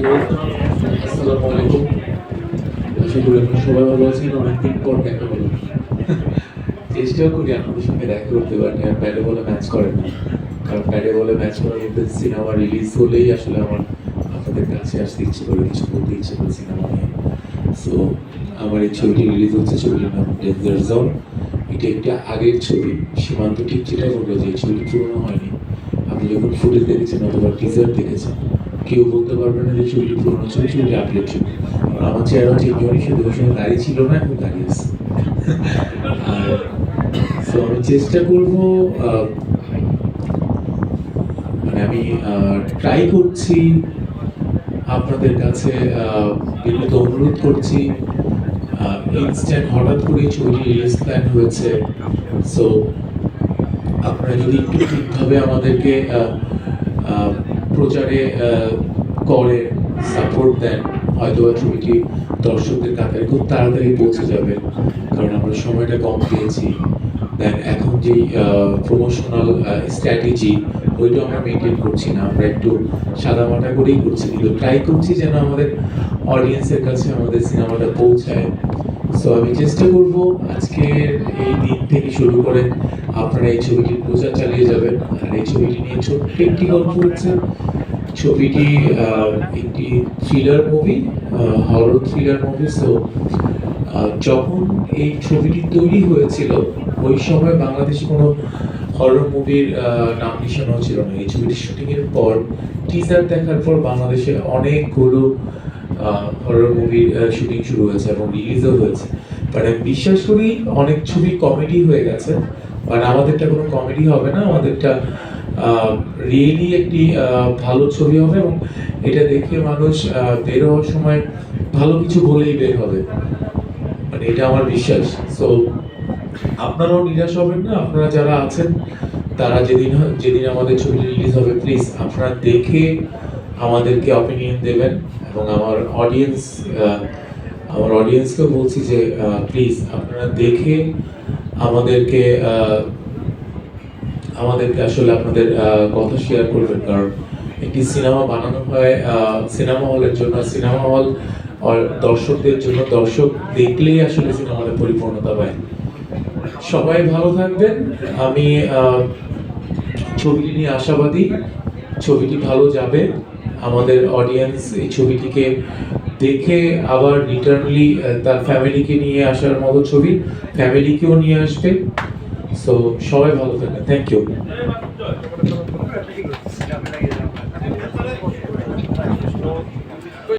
আসসালামু আলাইকুম। আশা করি আপনারা সবাই ভালো আছেন। অনেকদিন পর দেখা হলো। চেষ্টা করি আপনাদের সঙ্গে দেখা করতে, বাট ব্যাটে বলে ম্যাচ করেন না। কারণ ব্যাটে বলে ম্যাচ করার মধ্যে সিনেমা রিলিজ হলেই আসলে আমার আপনাদের কাছে আসতে ইচ্ছে করে, কিছু বলতে ইচ্ছে করে সিনেমা নিয়ে। সো আমার এই ছবিটি রিলিজ হচ্ছে, ছবিটির নাম ডেঞ্জার জোন। এটা একটা আগের ছবি। সীমান্ত ঠিক যেটা বললো যে এই ছবিটি পুরোনো হয়নি। আপনি যখন ফুটেজ দেখেছেন অথবা টিজার দেখেছেন, কেউ বলতে পারবে না যে ছবিটি পুরোনো ছবি, ছবিটি আপডেট ছবি। আর আমার চেহারা ঠিক জনই শুধু ওই সময় দাঁড়িয়ে ছিল না, এখন দাঁড়িয়ে আছে। আর তো আমি চেষ্টা করবো, মানে আমি ট্রাই করছি, আপনাদের কাছে বিনীত অনুরোধ করছি। ইনস্ট্যান্ট হঠাৎ করে ছবিটি রিলিজ প্ল্যান হয়েছে। সো আপনারা যদি একটু ঠিকভাবে আমাদেরকে প্রচারে করে সাপোর্ট দেন, হয়তো ছবিটি দর্শকদের কাছে খুব তাড়াতাড়ি পৌঁছে যাবে। কারণ আমরা সময়টা কম পেয়েছি। দেন এখন যেই প্রমোশনাল স্ট্র্যাটেজি, ওইটা আমরা মেনটেন করছি না, আমরা একটু সাদামাটা করেই করছি, কিন্তু ট্রাই করছি যেন আমাদের অডিয়েন্সের কাছে আমাদের সিনেমাটা পৌঁছায়। সো আমি চেষ্টা করব আজকের এই দিন থেকে শুরু করে আপনারা এই ছবিটির প্রচার চালিয়ে যাবেন। আর এই ছবিটি নিয়ে ছোট্ট একটি গল্প হচ্ছে। ছবিটি একটি thriller movie, horror thriller movie. So যখন এই ছবিটি তৈরি হয়েছিল, ওই সময় বাংলাদেশে কোনো হরর মুভির নাম নিশানাও ছিল না। এই ছবিটির শুটিং এর পর, টিজার দেখার পর বাংলাদেশে অনেকগুলো হরর মুভির শুটিং শুরু হয়েছে এবং রিলিজও হয়েছে। বাট আমি বিশ্বাস করি অনেক ছবি কমেডি হয়ে গেছে, বাট আমাদেরটা কোনো কমেডি হবে না, আমাদেরটা রিয়েলি একটি ভালো ছবি হবে এবং এটা দেখে মানুষ বের হওয়ার সময় ভালো কিছু বলেই বের হবে, মানে এটা আমার বিশ্বাস। সো আপনারাও নিরাশ হবেন না, আপনারা যারা আছেন তারা যেদিন যেদিন আমাদের ছবি রিলিজ হবে, প্লিজ আপনারা দেখে আমাদেরকে অপিনিয়ন দেবেন। এবং আমার অডিয়েন্সকে বলছি যে প্লিজ আপনারা দেখে আমাদেরকে আমাদেরকে আসলে আপনাদের কথা শেয়ার করবেন। কারণ একটি সিনেমা বানানো হয় সিনেমা হলের জন্য, সিনেমা হল দর্শকদের জন্য, দর্শক দেখলেই আসলে সিনেমাটা পরিপূর্ণতা পায়। সবাই ভালো থাকবেন। আমি ছবিটি নিয়ে আশাবাদী, ছবিটি ভালো যাবে। আমাদের অডিয়েন্স এই ছবিটিকে দেখে আবার রিটার্নলি তার ফ্যামিলিকে নিয়ে আসার মতো ছবি, ফ্যামিলিকেও নিয়ে আসবে। সো সবাই ভালো থাকবেন, থ্যাংক ইউ।